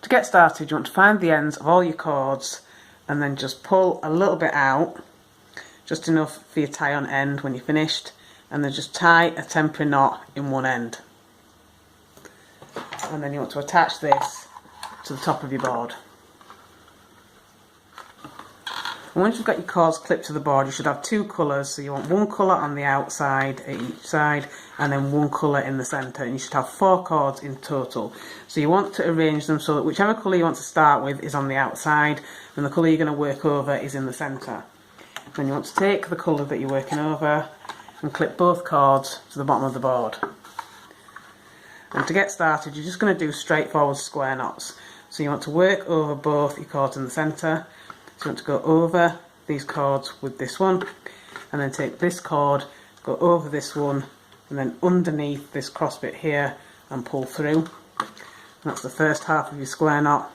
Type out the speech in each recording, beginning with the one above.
To get started, you want to find the ends of all your cords and then just pull a little bit out, just enough for your tie on end when you're finished, and then just tie a temporary knot in one end. And then you want to attach this to the top of your board. And once you've got your cords clipped to the board, you should have two colours. So you want one colour on the outside at each side and then one colour in the centre, and you should have 4 cords in total. So you want to arrange them so that whichever colour you want to start with is on the outside and the colour you're going to work over is in the centre. Then you want to take the colour that you're working over and clip both cords to the bottom of the board. And to get started, you're just going to do straightforward square knots. So you want to work over both your cords in the centre. So you want to go over these cords with this one, and then take this cord, go over this one, and then underneath this cross bit here and pull through. And that's the first half of your square knot.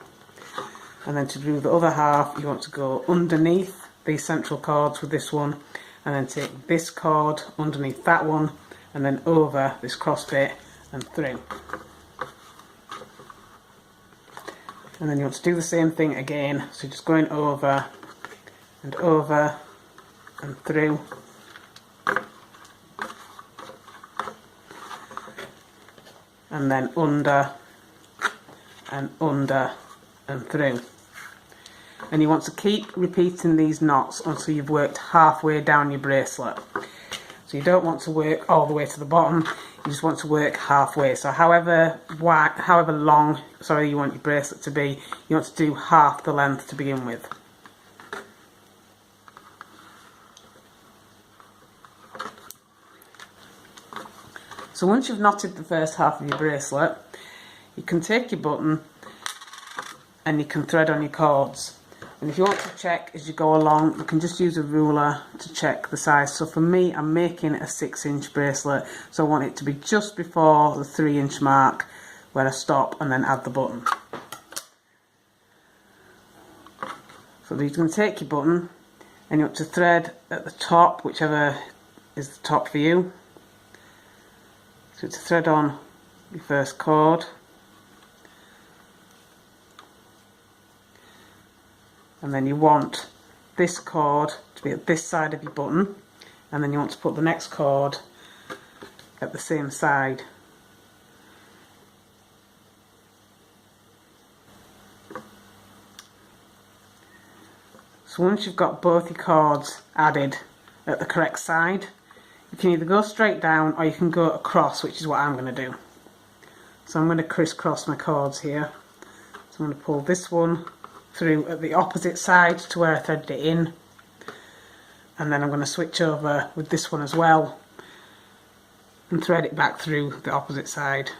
And then to do the other half, you want to go underneath these central cords with this one, and then take this cord underneath that one, and then over this cross bit and through. And then you want to do the same thing again, so just going over and through. And then under and through. And you want to keep repeating these knots until you've worked halfway down your bracelet. So you don't want to work all the way to the bottom, you just want to work halfway. So however long you want your bracelet to be, you want to do half the length to begin with. So once you've knotted the first half of your bracelet, you can take your button and you can thread on your cords. And if you want to check as you go along, you can just use a ruler to check the size. So for me, I'm making a 6-inch bracelet, so I want it to be just before the 3-inch mark where I stop and then add the button. So you're going to take your button and you want to thread at the top, whichever is the top for you. So to thread on your first cord. And then you want this cord to be at this side of your button, and then you want to put the next cord at the same side. So once you've got both your cords added at the correct side, you can either go straight down or you can go across, which is what I'm going to do. So I'm going to crisscross my cords here. So I'm going to pull this one through at the opposite side to where I threaded it in, and then I'm going to switch over with this one as well and thread it back through the opposite side.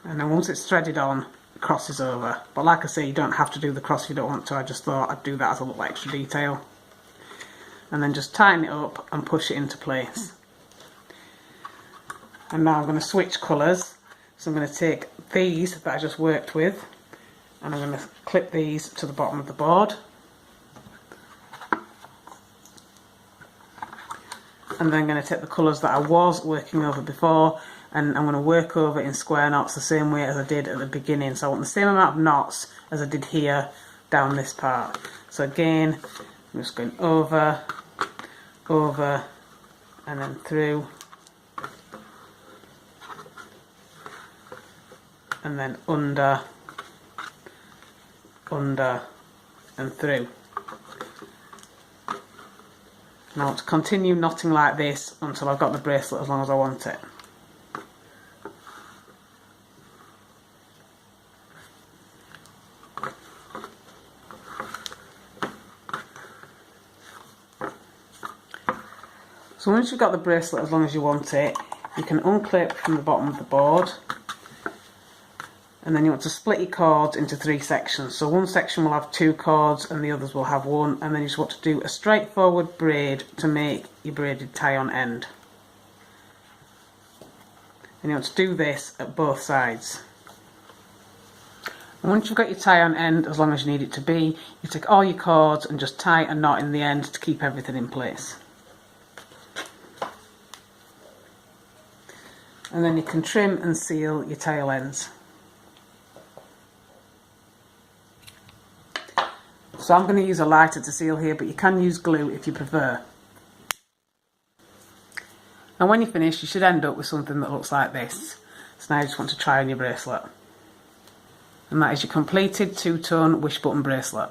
And then once it's threaded on, it crosses over. But like I say, you don't have to do the cross if you don't want to. I just thought I'd do that as a little extra detail. And then just tighten it up and push it into place. And now I'm going to switch colours. So I'm going to take these that I just worked with and I'm going to clip these to the bottom of the board. And then I'm going to take the colours that I was working over before and I'm going to work over in square knots the same way as I did at the beginning. So I want the same amount of knots as I did here down this part. So again, I'm just going over, and then through. And then under and through. Now I want to continue knotting like this until I've got the bracelet as long as I want it. So once you've got the bracelet as long as you want it, you can unclip from the bottom of the board. And then you want to split your cords into 3 sections. So one section will have 2 cords and the others will have 1. And then you just want to do a straightforward braid to make your braided tie on end. And you want to do this at both sides. And once you've got your tie on end, as long as you need it to be, you take all your cords and just tie a knot in the end to keep everything in place. And then you can trim and seal your tail ends. So I'm going to use a lighter to seal here, but you can use glue if you prefer. And when you finish, you should end up with something that looks like this. So now you just want to try on your bracelet. And that is your completed two-tone wish button bracelet.